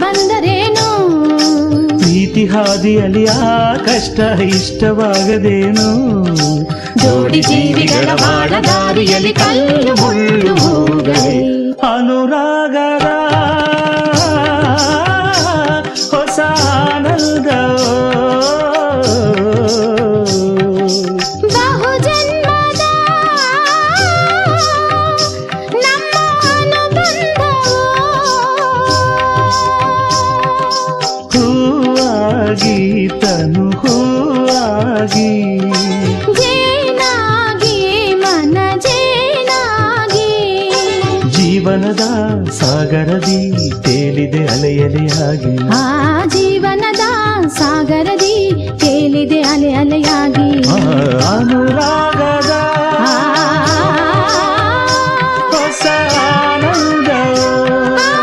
ಬಂದರೇನು ಪ್ರೀತಿ ಹಾದಿಯಲ್ಲಿ ಆ ಕಷ್ಟ ಇಷ್ಟವಾಗದೇನು ಜೋಡಿ ಜೀವಿಗಳ ಬಾಳ ದಾರಿಯಲ್ಲಿ ಕಲ್ಲು ಮುಳ್ಳು ಹೋಗಲೇ ಅನುರಾಗದ ಹೊಸ ಆನಂದ ಬಹುಜನ್ಮದ ನಮ್ಮ ಅನುಬಂಧ ಹೂವಾಗಿ ತನು ಹೂವಾಗಿ ಜೇನಾಗಿ ಮನ ಜೇನಾಗಿ ಜೀವನದ ಸಾಗರದಿ ತೇಲಿದೆ ಅಲೆಯಲೆಯಾಗಿ ಆ ಜೀವನದ ಸಾಗರದಿ ತೇಲಿದೆ ಅಲೆ ಅಲೆಯಾಗಿ ಅನುರಾಗದ